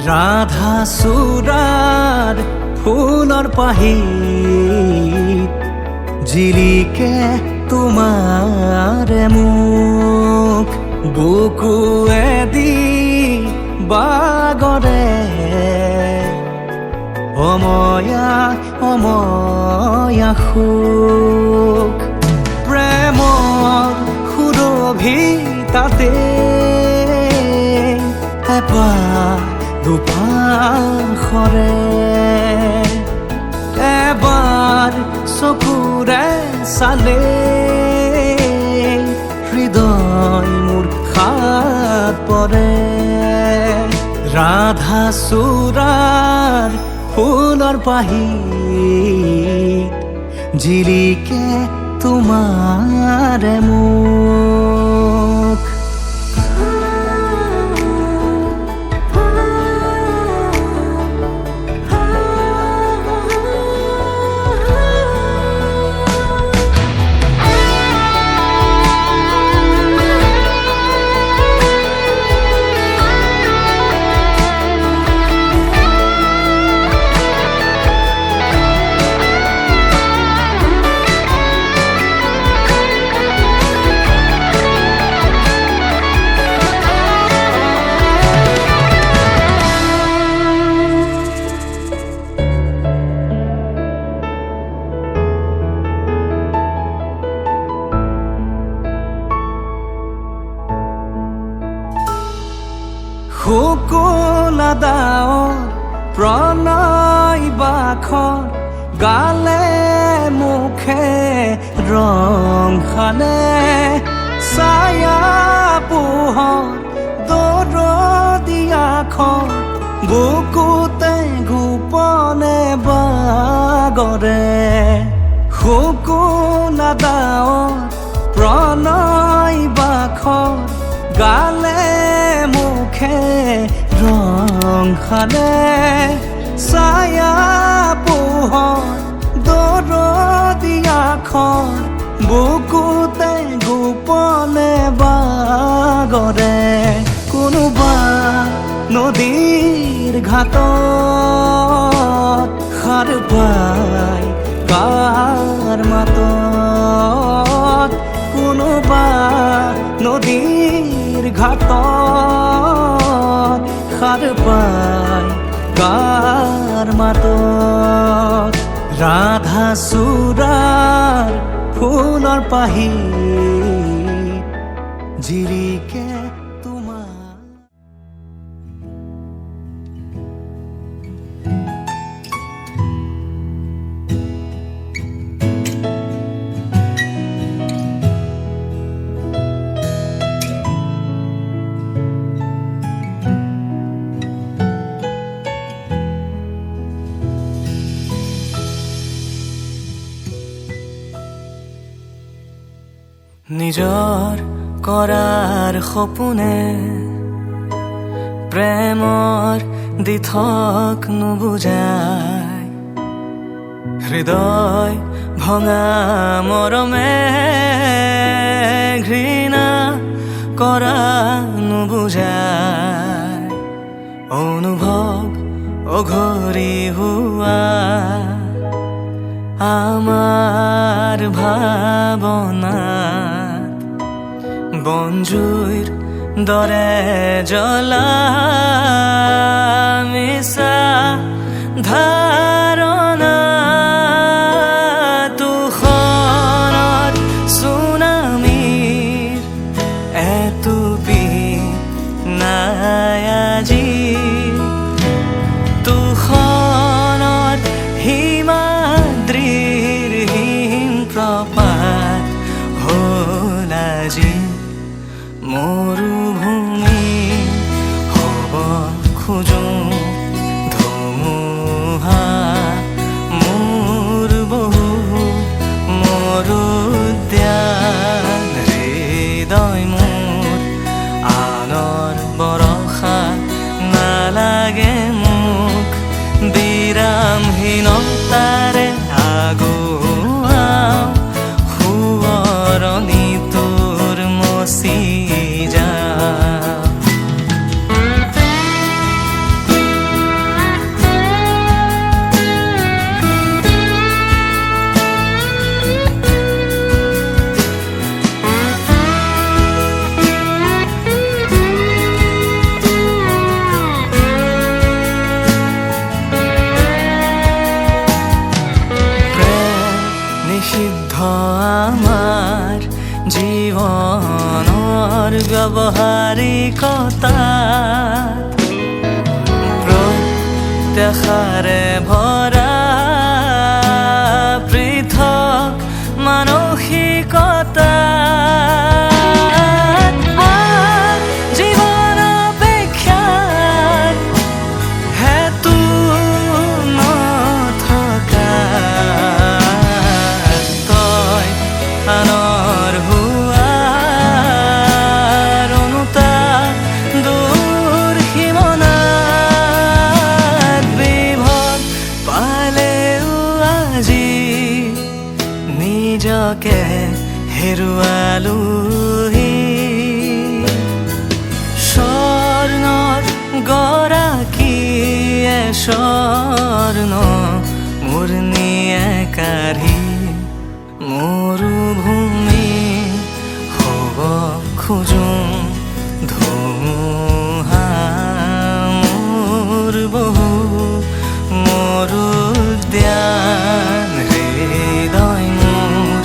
ৰাধা চূড়াৰ ফুলৰ পাহিত জিলিকে তোমাৰে মুখ বুকুৱেদি বাগৰে অময়া অময়া সুখ প্ৰেমৰ সুৰভিতাতে এপাহ দুপাশৰে এবাৰ চকুৰে চালে হৃদয় মোৰ খাত পৰে ৰাধা চূড়াৰ ফুলৰ পাহিত জিলিকে তোমাৰে মুখ শুকুলা দাঁৱৰ প্ৰণয় বাখৰ গালে মুখে ৰং সানে ছায়া পোহৰ দৰদিয়াখন বুকুতে গোপনে বাগৰে শুকুলা দাঁৱৰ প্ৰণয় বাখৰ গালে মুখে ৰং সানে ছায়া পোহৰ দৰদিয়াখন বুকুতে গোপনে বাগৰে কোনোবা নদীৰ ঘাটত সাৰ পাই কাৰ মাতত কোনোবা নদীৰ ঘাটত সাৰ পাই কাৰ মাতত ৰাধা চূড়াৰ ফুলৰ পাহিত জিলিকে নিজৰ কৰাৰ সপোনে প্ৰেমৰ দিঠক নুবুজায় হৃদয় ভঙা মৰমে ঘৃণা কৰা নুবুজায় অনুভৱ অঘৰী হোৱা আমাৰ ভাৱনা বনজুইৰ দৰে জ্বলা মিছা ধাৰণা তুষাৰত চুনামীৰ এটুপি নাই আজি তুষাৰত হিমাদ্ৰীৰ হিম প্ৰপাত হ'ল আজি মৰুভূমি হ'ব খোজো ধুমুহা মোৰ বহু মৰুদ্যান হৃদয় মোৰ আনৰ বৰষা নালাগে মোক বিৰামহীনতাৰে আগুৱাও সোঁৱৰণি তোৰ মচি যা ব্যৱহাৰিকতা প্ৰত্যাশাৰে ভৰা পৃথক মানসিকতা জীৱন অপেক্ষাৰ হেতু নথকা তই আনৰ হোৱাৰ অনুতাপ দূৰ সীমনাত বিভদ পালেও আজি নিজকে হেৰুৱালোহি স্বৰ্ণৰ গৰাকীয়ে স্বৰ্ণ মূৰ্ণিয়ে কাঢ়ি মৰুভূমি হ'ব খোজোঁ ধুমুহা মোৰ বহু মৰুদ্যান হৃদয় মোৰ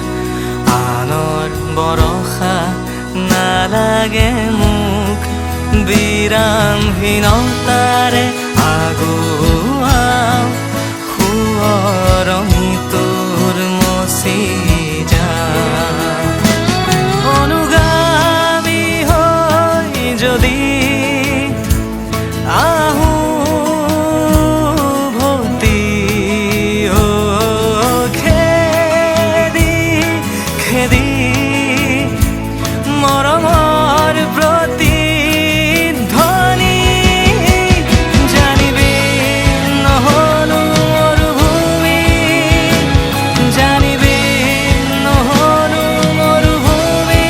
আনৰ বৰষা নালাগে মোক বিৰামহীনতাৰে আগুৱাও সোঁৱৰণি তোৰ মচি যায় অনুগামী হৈ যদি আহোঁ খেদি মৰমৰ প্ৰতিধ্বনি জানিবি নহ'লো মৰুভূমি জানিবি নহ'লো মৰুভূমি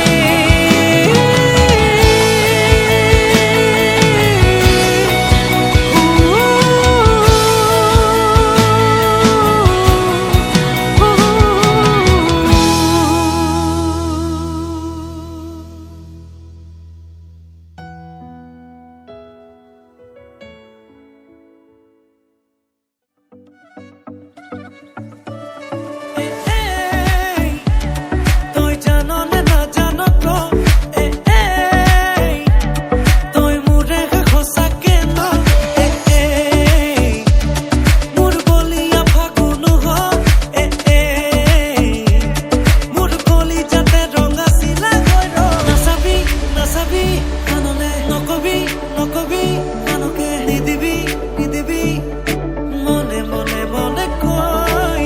তই জানো নে নাজানো ক তই মোৰে সঁচাকে ন মোৰ বলিয়া ফাগুন মোৰ কলি যাতে ৰঙা চিলা নাচাবি নাচাবি কাণলে নকবি নকবি কাণকে নিদিবি নিদিবি মনে মনে মনে কৈ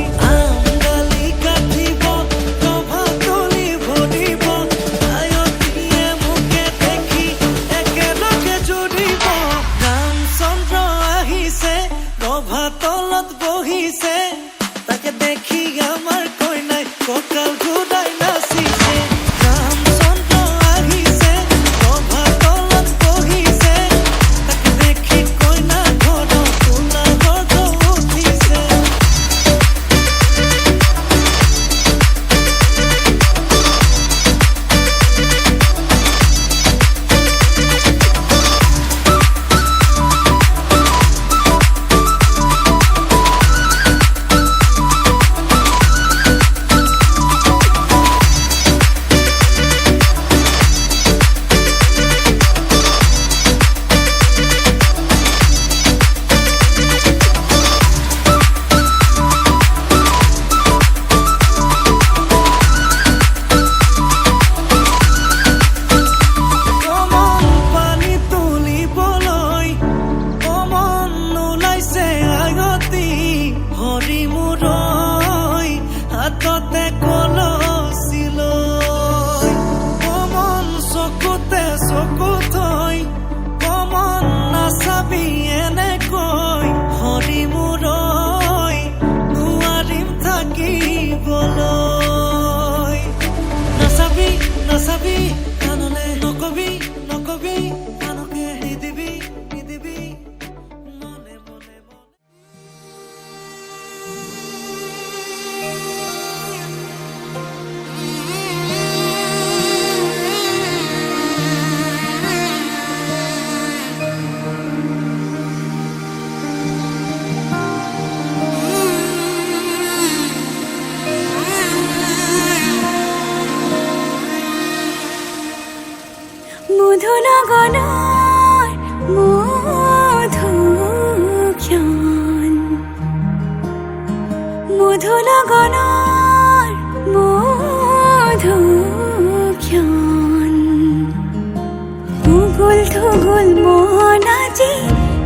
থগল মন আজি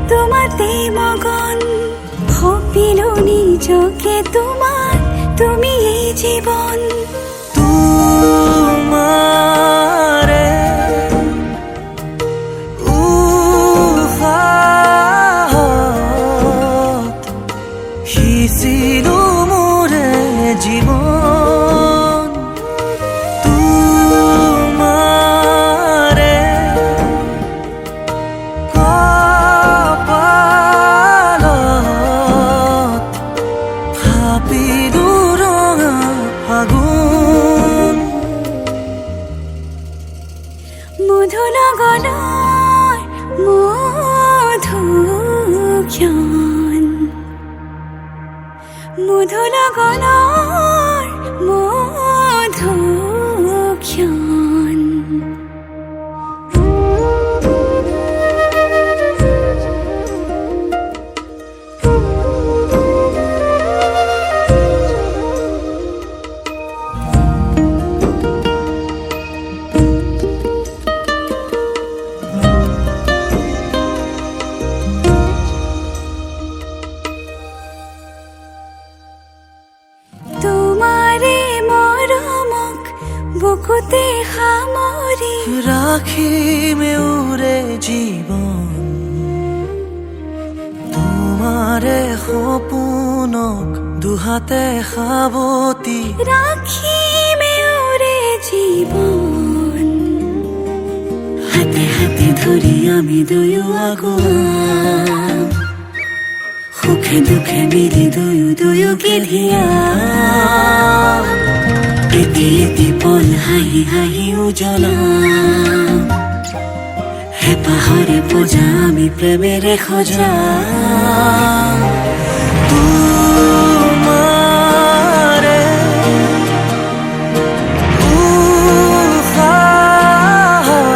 তোমাতে মগন ভাবিলো নিজকে তোমার তুমি এই জীবন তোমারে উশাহত সিঁচিলো মোৰে জীৱন তোমাৰে কপালত ভাবিলো ৰঙা ফাগুন মধু লগনৰ মধুক্ষণ মধু লগনৰ মধুক্ষণ তোমাৰে মৰমক বুকুতে সামৰি ৰাখিমে ওৰে জীৱন তোমাৰে সপোনক দুহাতে সাৱটি ৰাখিমে ওৰে জীৱন হাতে হাতে ধৰি আমি দুয়ো আগুৱাম সুখে দুখে মিলি দুয়োকে ধিয়াম এটি এটি পল হাঁহি হাঁহি উজ্বলাম হেঁপাহৰে পূজা আমি প্ৰেমেৰে সজাম তোমাৰে উশাহত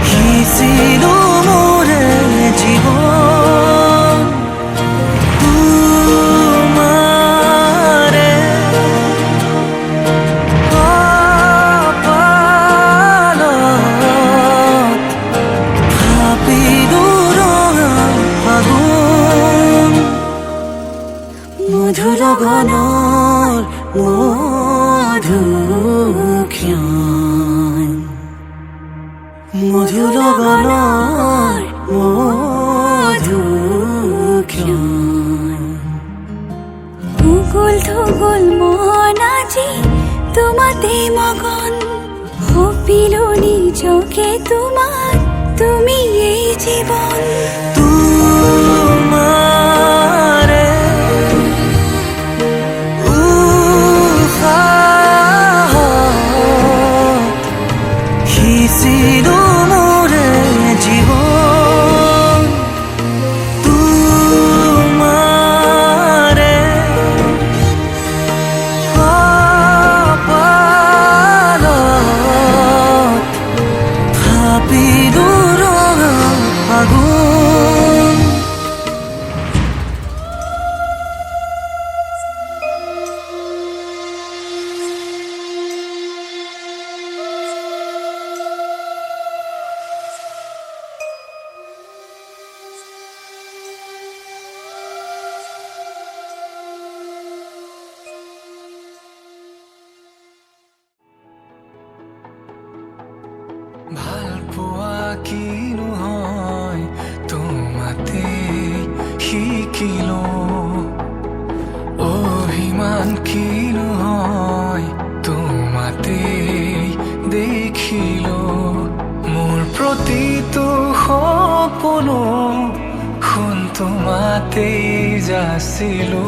সিঁচিলো মোৰে জীৱন তোমাৰে কপালত ভাবিলো ৰঙা ফাগুন মধু লগনৰ মধুক্ষণ মধু লগনৰ মধুক্ষণ উগুল থুগুল মন আজি তোমাতে মগন ভাবিলো নিজকে তোমাৰ তুমি এই জীবন তোমাৰে উশাহত সিঁচিলো মোৰে জীৱন তোমাৰে কপালত ভাবিলো ৰঙা ফাগুন ভাল পোৱা কিনো হয় তোমাতে শিকিলো অভিমান কিনো হয় তোমাতে দেখিলো মোৰ প্ৰতিটো সপোনো শুন তোমাতেই যাচিলো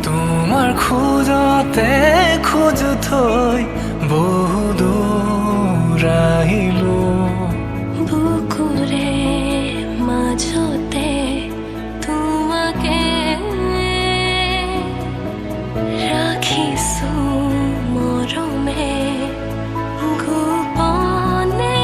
তোমাৰ খোজতে খোজ থৈ বহু দূৰ আহিলো বুকুৰে মাজতে তোমাকে ৰাখিছো মৰমে গোপনে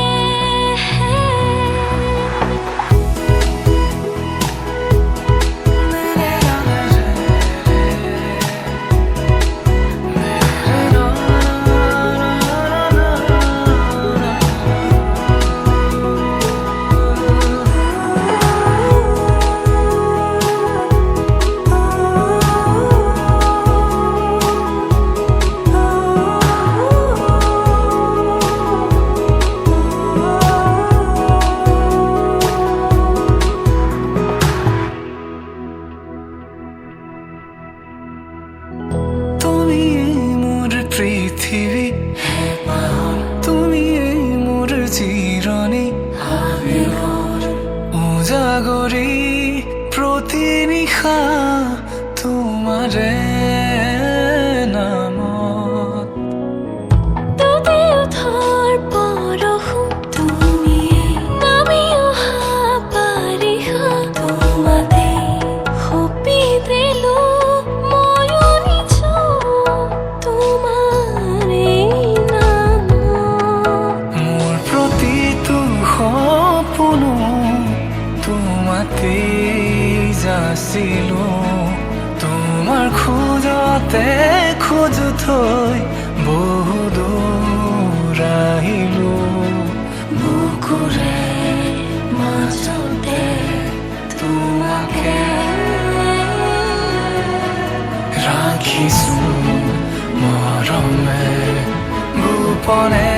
সপনো তোমাতে যাচিলো তোমাৰ খোজতে খোজ থৈ বহু দূৰ আহিলো বুকুৰে মাজতে তোমাকে ৰাখিছো মৰমে গোপনে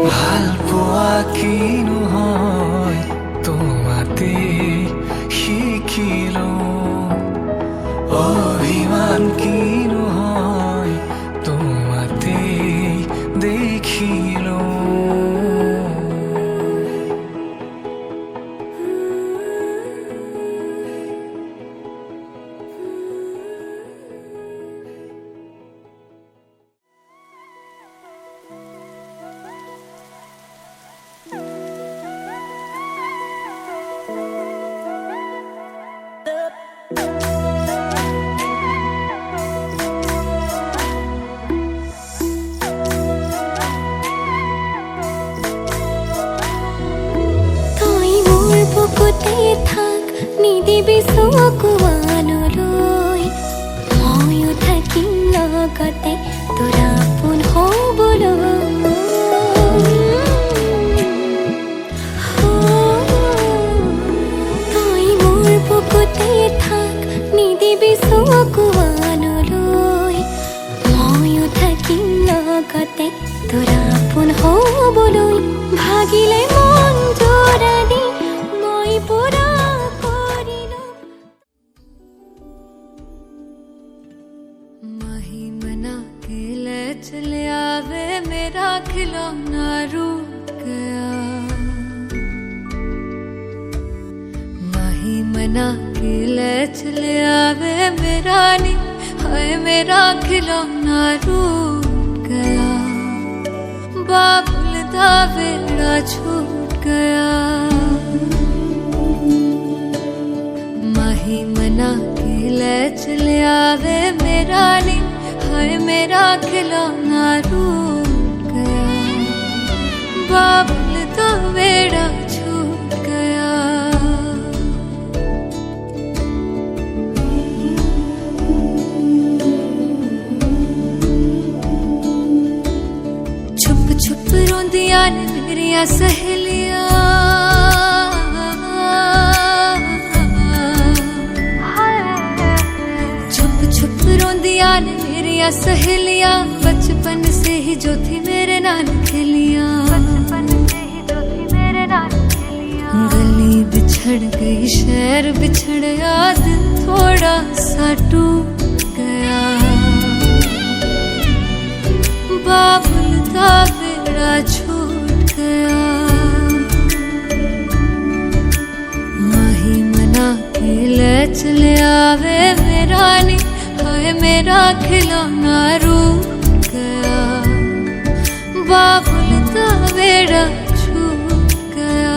ভাল পোৱা কিনো হয় তোমাতে শিকিলো অভিমান কিনো হয় তোমাতে দেখিলো তই মোৰ বুকুতে থাক নিদিবি চকুৱানলৈ ময়ো থাকিম লগতে তোৰ আপোন হ'বলৈ তই মোৰ বুকুতে থাক নিদিবি চকুৱানলৈ ময়ো থাকিম লগতে তোৰ আপোন হ'বলৈ ভাগিলে মন জোৰা দি মই পুৰা কৰিলো महिमना के ले चले आवे मेरा खिलौना रूठ गया महिमना के ले चले आवे मेरा नी हाय मेरा खिलौना रूठ गया बाबुल दा वेड़ा छूट गया महिमना के ले चले आवे मेरा नी हाय मेरा खिलौना रूठ गया बाबुल दा वेड़ा छूट गया छुप छुप रोंदियां ने मेरिया सहेलियां छुप छुप रोंदियां ने मेरिया सहेलियां बचपन से ही जो थी मेरे नाल खेलियां गली बिछड़ गई शहर बिछड़ गया दिल थोड़ा सा टूट गया बाबुल दा वेड़ा छूट गया महिमना के ले चले आवे मेरा नी हाय मेरा खिलौना रूठ गया बाबुल दा वेड़ा छूट गया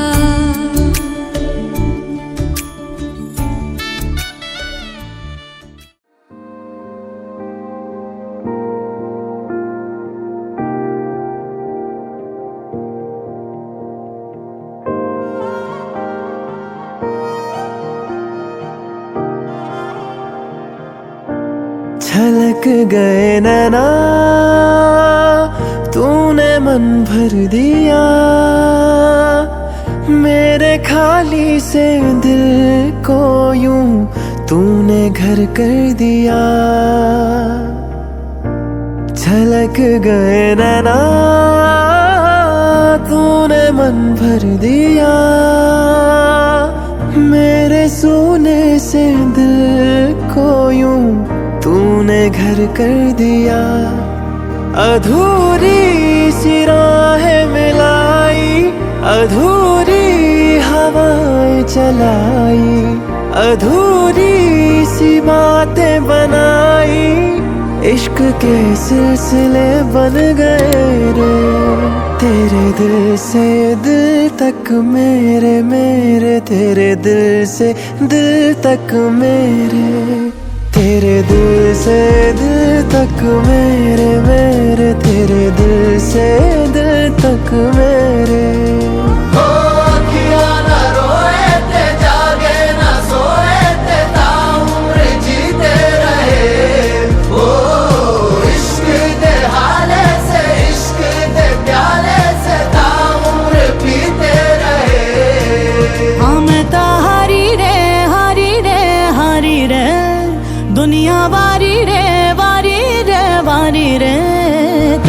छलक गए नैना तूने मन भर दिया मेरे खाली से दिल को यूं तूने घर कर दिया छलक गए नैना तूने मन भर दिया मेरे सोने से दिल को यूं तूने घर कर दिया अधूरी सी राहें मिलाई अधूरी हवाएं चलाई अधूरी सी बातें बनाई इश्क के सिलसिले बन गए रे तेरे दिल से दिल तक मेरे मेरे तेरे दिल से दिल तक मेरे तेरे दिल से दिल तक मेरे मेरे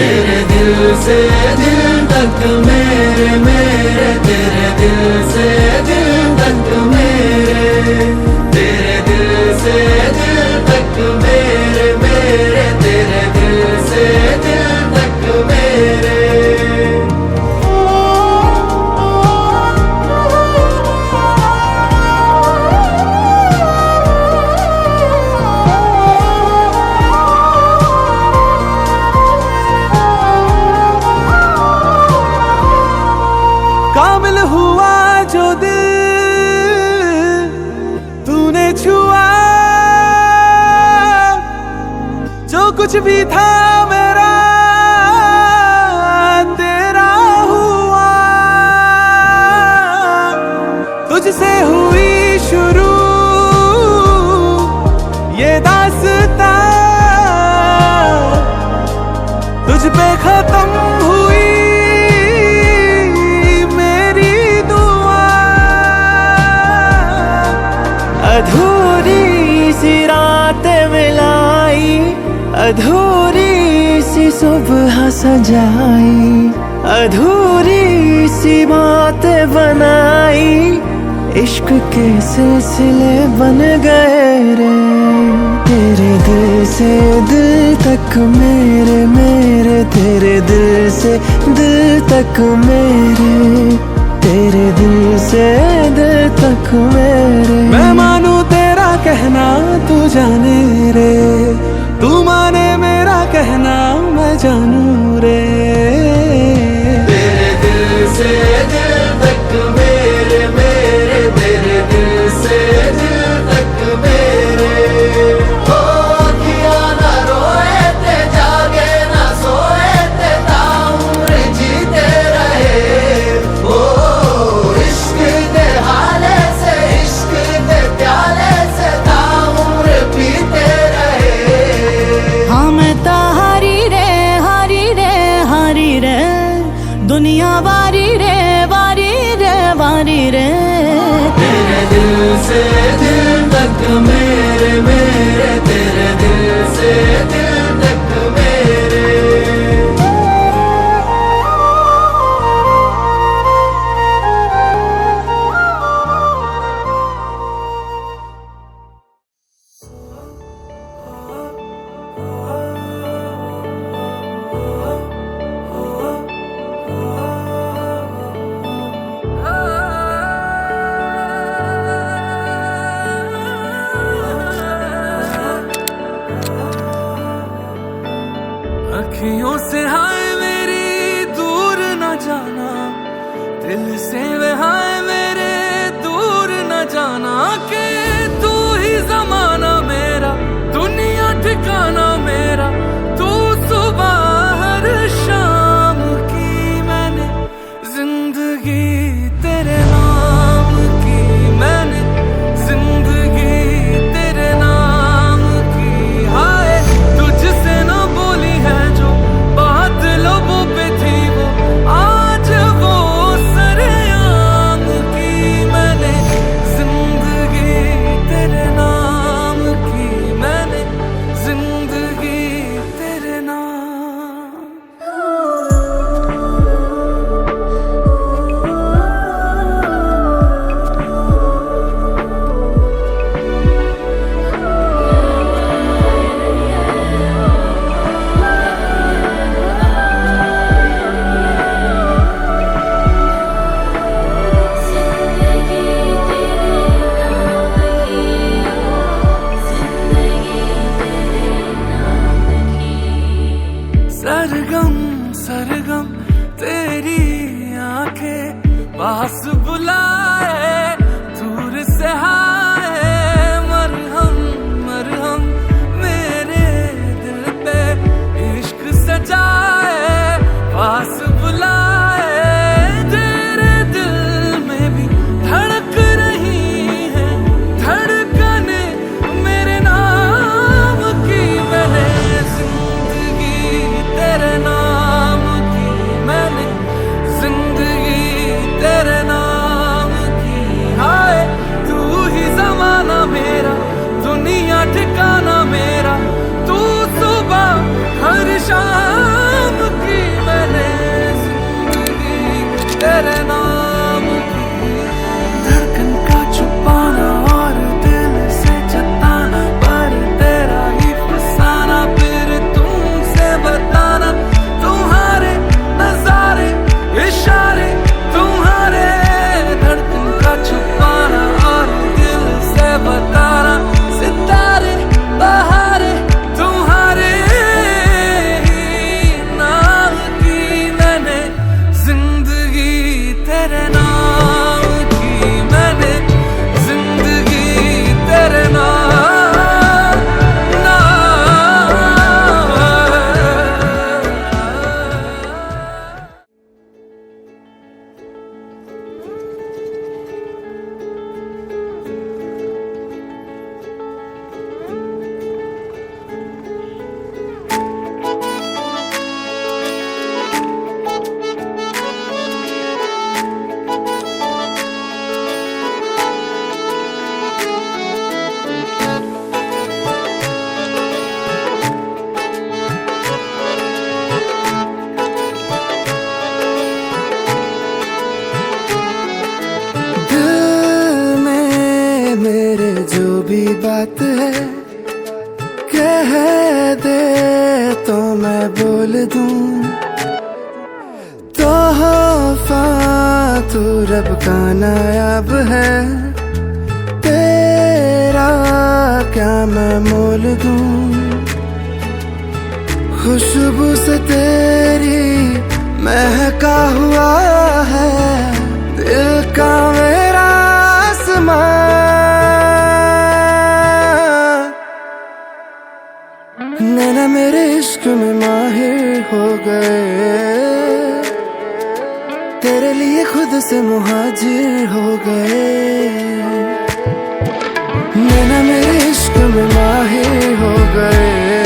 तेरे दिल से दिल तक मेरे मेरे, तेरे दिल से दिल तक मेरे, तेरे दिल से दिल तक मेरे मेरे, तेरे दिल से दिल तक मेरे। काबिल हुआ जो दिल तूने छुआ, जो कुछ भी था मेरा तेरा हुआ। तुझसे हुई शुरू ये दास्तां, तुझ पे खत्म हुई अधूरी सी रातें मिलाई, अधूरी सी सुबह सजाई, अधूरी सी बातें बनाई, इश्क के सिलसिले बन गए रे। तेरे दिल से दिल तक मेरे मेरे, तेरे दिल से दिल तक मेरे, तेरे दिल से दिल तक मेरे। मैं मानू तेरा कहना तू जाने रे, तू माने मेरा कहना मैं जानू रे। तेरे दिल से दिल तक मेरे मेरे, तेरे दिल से दिल तक मेरे। हो किया ना रोए ते जागे ना सोए ते ताउम्र जीते रहे। ओ इश्क दे हाले से, इश्क दे प्याले से ताउम्र पीते रहे। हाँ मैं ता हारी रे हारी रे हारी रे, दुनिया वारी रे वारी रे वारी रे। तेरे दिल से दिल तक मेरे मेरे, तेरे दिल से दिल तक मेरे। अखियों से हाय मेरी दूर न जाना, दिल से वे हाय मेरे दूर न जाना। के तू ही जमाना मेरा, दुनिया ठिकाना मेरा, तू सुबह हर शाम की मैंने जिंदगी तेरे नाम की, मैंने जिंदगी तेरे नाम की। हाय तुझसे ना बोली है जो बात लोगों पे थी, वो आज वो सरेआम की। मैंने जिंदगी तेरे नाम की, मैंने जिंदगी तेरे नाम। सरगम सरगम तेरी आंखें पास बुलाए, दूर से हाय मरहम मरहम मेरे दिल पे इश्क सजाए, पास बुलाए। तेरे दिल में भी धड़क रही है धड़कने मेरे नाम की। मैंने जिंदगी तेरे नाम की, मैंने जिंदगी तेरे नाम तू रब का नायाब है, तेरा क्या मैं मोल दूं। खुशबू से तेरी महका हुआ है दिल का मेरा आसमां। नैना मेरे इश्क में माहिर हो गए, तेरे लिए खुद से मुहाजिर हो गए। नैना मेरे इश्क में माहिर हो गए,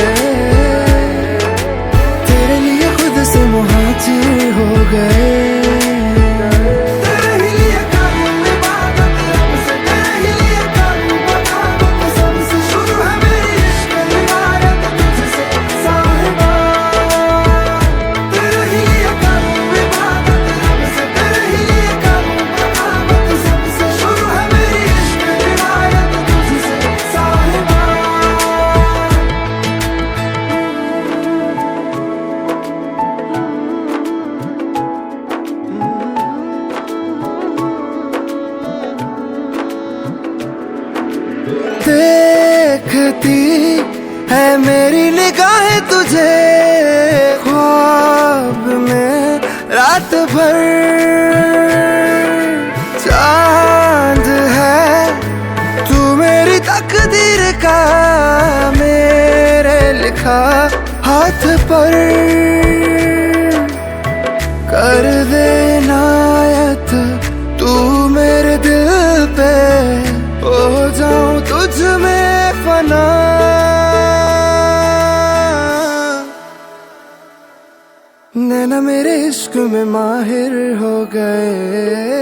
तेरे लिए खुद से मुहाजिर हो गए। देखती है मेरी निगाहें तुझे ख्वाब में रात भर। चांद है तू मेरी तकदीर का, मेरे लिखा हाथ पर। कर दे इनायत तू मेरे दिल पे, हो जाऊं तुझ में फना। नैना मेरे इश्क में माहिर हो गए,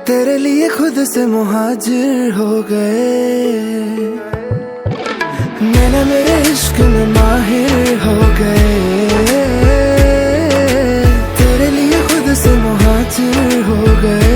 तेरे लिए खुद से मुहाजिर हो गए। नैना मेरे इश्क में माहिर हो गए, तेरे लिए खुद से मुहाजिर हो गए।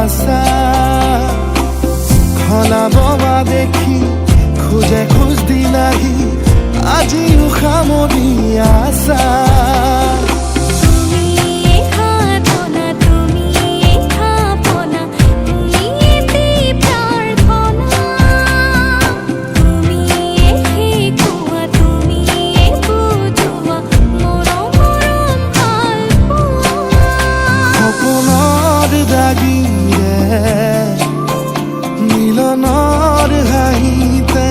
আশা খলাববা দেখি খোজে খোজ দিলাহি আজিও সামৰি আছা মিলনৰ হাঁহিতে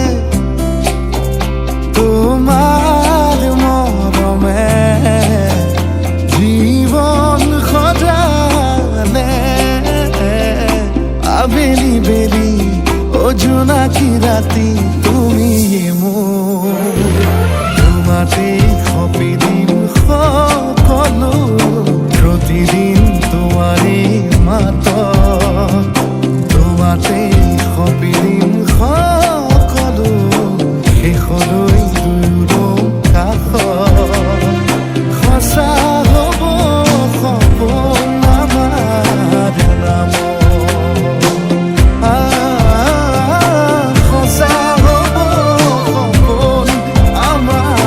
তোমাৰ মৰমে জীৱন সজালে আবেলি বেলি অজোনাকি ৰাতি তুমি মোৰ তোমাতে সপি দিন সকলো প্ৰতিদিন তোমাৰে মাত তোমাতে সপি দিন সকলো শেষলৈ দুয়ো কাষ সঁচা হ'ব সপোন আমাৰ নাম সঁচা হ'ব সপোন আমাৰ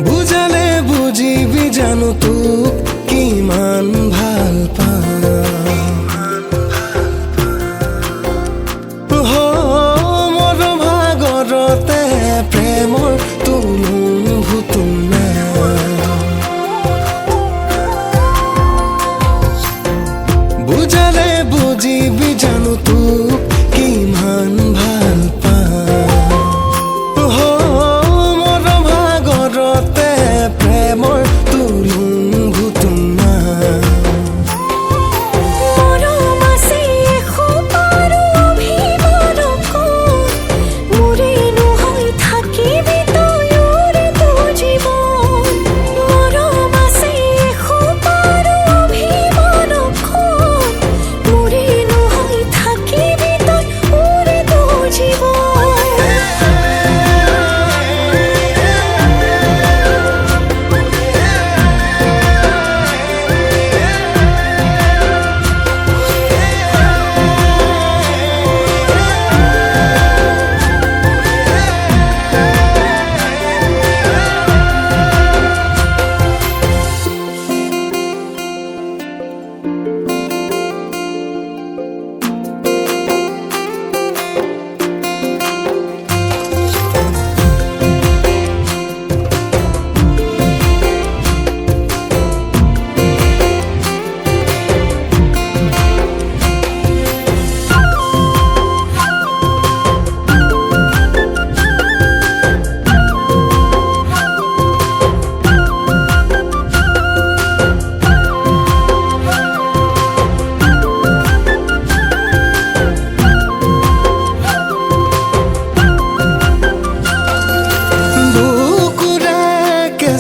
বুজালে বুজিবি জানো তোক কিমান ভাল পাওঁ মোৰ ভাগৰতে প্ৰেমৰ তুলুং ভুতুমে বুজালে বুজিবি জানো তোক কিমান ভাল প্ৰেমৰ তুলুং ভুতুমা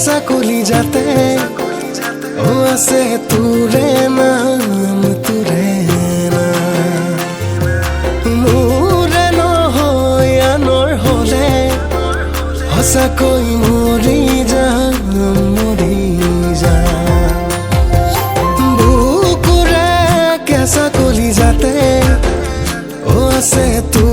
চাকলি যাতে আছে তোৰে নাম তোৰে মোৰে নহয় আনৰ হ'লে সঁচাকৈ মৰি যাম বুকুৰে কেঁচা কলি যাতে আছে তোৰ